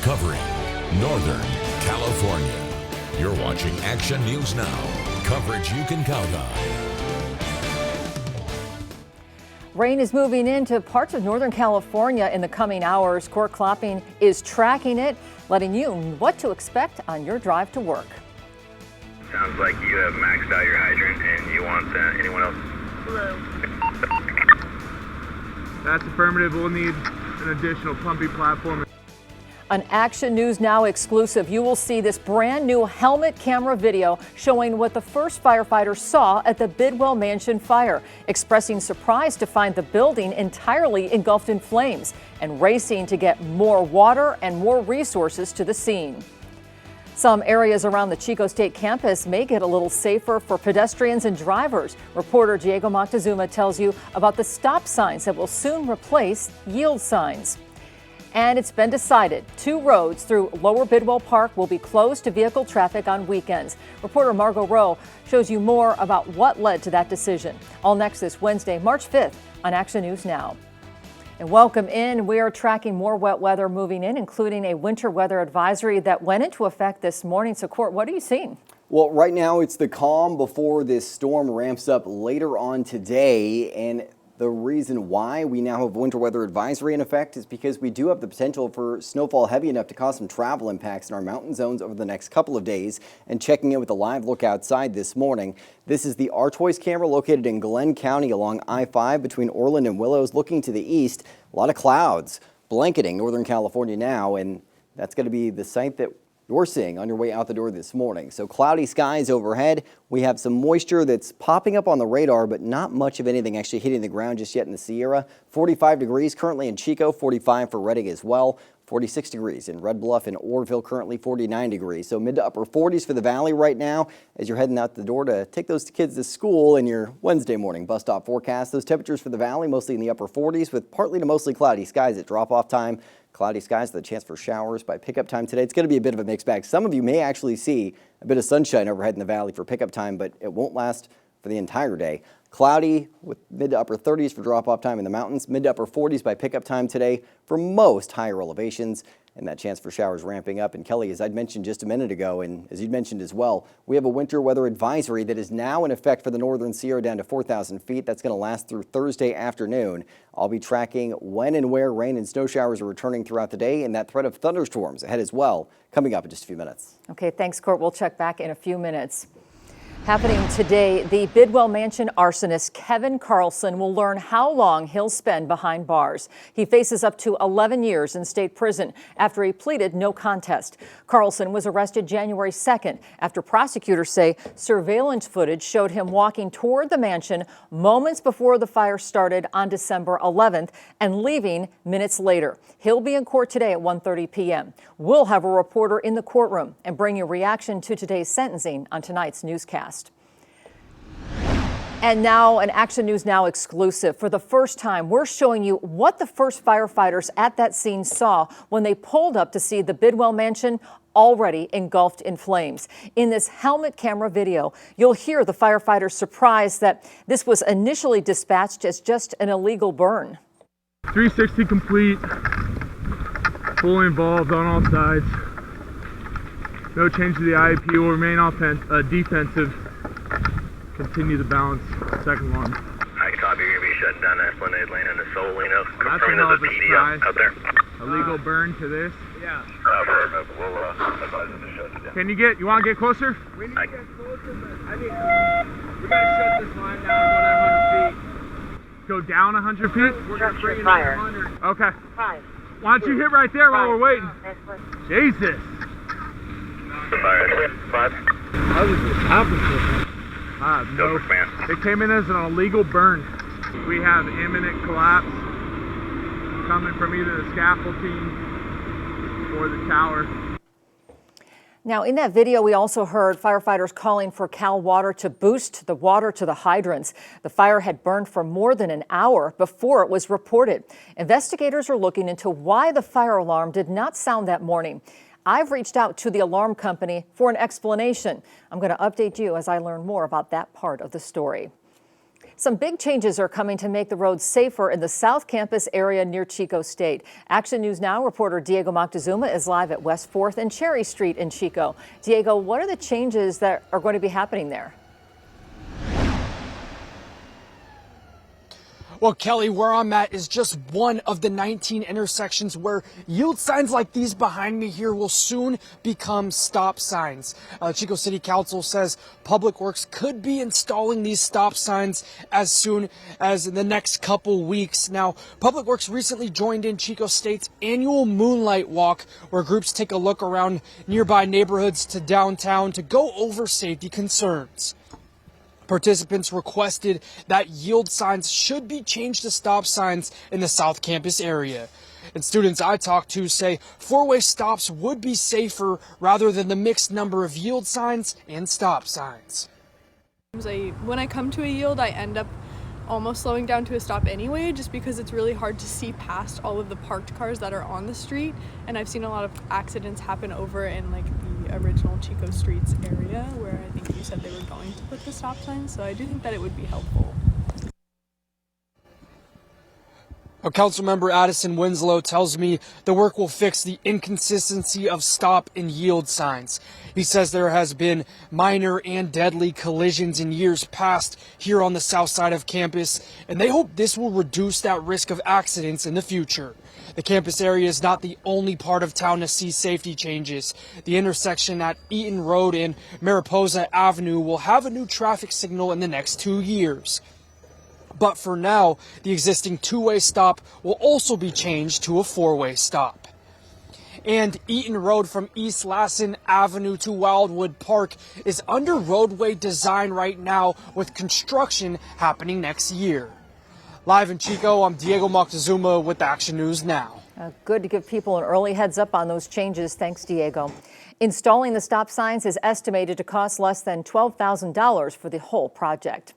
covering Northern California. You're watching Action News Now, coverage you can count on. Rain is moving into parts of Northern California in the coming hours. Court Clopping is tracking it, letting you know what to expect on your drive to work. Sounds like you have maxed out your hydrant and you want anyone else? Blue. That's affirmative. We'll need an additional pumping platform. An Action News Now exclusive. You will see this brand new helmet camera video showing what the first firefighters saw at the Bidwell Mansion fire, expressing surprise to find the building entirely engulfed in flames and racing to get more water and more resources to the scene. Some areas around the Chico State campus may get a little safer for pedestrians and drivers. Reporter Diego Moctezuma tells you about the stop signs that will soon replace yield signs. And it's been decided 2 roads through Lower Bidwell Park will be closed to vehicle traffic on weekends. Reporter Margot Rowe shows you more about what led to that decision. All next this Wednesday, March 5th on Action News Now. And welcome in. We are tracking more wet weather moving in, including a winter weather advisory that went into effect this morning. So, Court, what are you seeing? Well, right now it's the calm before this storm ramps up later on today. And the reason why we now have winter weather advisory in effect is because we do have the potential for snowfall heavy enough to cause some travel impacts in our mountain zones over the next couple of days. And checking in with a live look outside this morning, this is the Artois camera located in Glenn County along I-5 between Orland and Willows, looking to the east. A lot of clouds blanketing Northern California now, and that's going to be the sight that you're seeing on your way out the door this morning. So cloudy skies overhead. We have some moisture that's popping up on the radar, but not much of anything actually hitting the ground just yet in the Sierra. 45 degrees currently in Chico, 45 for Redding as well. 46 degrees in Red Bluff and Orville, currently 49 degrees. So mid to upper 40s for the valley right now as you're heading out the door to take those kids to school in your Wednesday morning bus stop forecast. Those temperatures for the valley mostly in the upper 40s with partly to mostly cloudy skies at drop-off time. Cloudy skies with a chance for showers by pickup time today. It's going to be a bit of a mixed bag. Some of you may actually see a bit of sunshine overhead in the valley for pickup time, but it won't last for the entire day. Cloudy with mid to upper 30s for drop-off time in the mountains, mid to upper 40s by pickup time today for most higher elevations, and that chance for showers ramping up. And Kelly, as I'd mentioned just a minute ago, and as you'd mentioned as well, we have a winter weather advisory that is now in effect for the northern Sierra down to 4,000 feet. That's going to last through Thursday afternoon. I'll be tracking when and where rain and snow showers are returning throughout the day, and that threat of thunderstorms ahead as well, coming up in just a few minutes. Okay, thanks, Court. We'll check back in a few minutes. Happening today, the Bidwell Mansion arsonist Kevin Carlson will learn how long he'll spend behind bars. He faces up to 11 years in state prison after he pleaded no contest. Carlson was arrested January 2nd after prosecutors say surveillance footage showed him walking toward the mansion moments before the fire started on December 11th and leaving minutes later. He'll be in court today at 1:30 p.m. We'll have a reporter in the courtroom and bring you reaction to today's sentencing on tonight's newscast. And now an Action News Now exclusive. For the first time, we're showing you what the first firefighters at that scene saw when they pulled up to see the Bidwell Mansion already engulfed in flames. In this helmet camera video, you'll hear the firefighters surprised that this was initially dispatched as just an illegal burn. 360 complete, fully involved on all sides. No change to the IEP. Will remain defensive. Continue the balance, second one. I copy, you're going to be shutting down Esplanade Lane and the Soul Lane. That's Confirming a hell there's of a a PD surprise. out there. Illegal burn to this. Yeah. We'll advise them to shut it down. Can you want to get closer? We need to get closer, but I mean, we got to shut this line down and Go down 100 feet? we're going to bring it up 100. Okay. 5. Why don't you hit right there while we're waiting? Jesus. Fire 5. How did this happen? Go for man. It came in as an illegal burn. We have imminent collapse coming from either the scaffolding or the tower. Now, in that video, we also heard firefighters calling for Cal Water to boost the water to the hydrants. The fire had burned for more than an hour before it was reported. Investigators are looking into why the fire alarm did not sound that morning. I've reached out to the alarm company for an explanation. I'm going to update you as I learn more about that part of the story. Some big changes are coming to make the roads safer in the South Campus area near Chico State. Action News Now reporter Diego Moctezuma is live at West 4th and Cherry Street in Chico. Diego, what are the changes that are going to be happening there? Well, Kelly, where I'm at is just one of the 19 intersections where yield signs like these behind me here will soon become stop signs. Chico City Council says Public Works could be installing these stop signs as soon as in the next couple weeks. Now, Public Works recently joined in Chico State's annual Moonlight Walk, where groups take a look around nearby neighborhoods to downtown to go over safety concerns. Participants requested that yield signs should be changed to stop signs in the South Campus area. And students I talked to say four-way stops would be safer rather than the mixed number of yield signs and stop signs. When I come to a yield, I end up almost slowing down to a stop anyway, just because it's really hard to see past all of the parked cars that are on the street. And I've seen a lot of accidents happen over in like the original Chico Streets area where I think you said they were going to put the stop signs. So I do think that it would be helpful. Councilmember Addison Winslow tells me the work will fix the inconsistency of stop and yield signs. He says there has been minor and deadly collisions in years past here on the south side of campus, and they hope this will reduce that risk of accidents in the future. The campus area is not the only part of town to see safety changes. The intersection at Eaton Road and Mariposa Avenue will have a new traffic signal in the next 2 years. But for now, the existing two-way stop will also be changed to a four-way stop. And Eaton Road from East Lassen Avenue to Wildwood Park is under roadway design right now, with construction happening next year. Live in Chico, I'm Diego Moctezuma with Action News Now. Good to give people an early heads up on those changes. Thanks, Diego. Installing the stop signs is estimated to cost less than $12,000 for the whole project.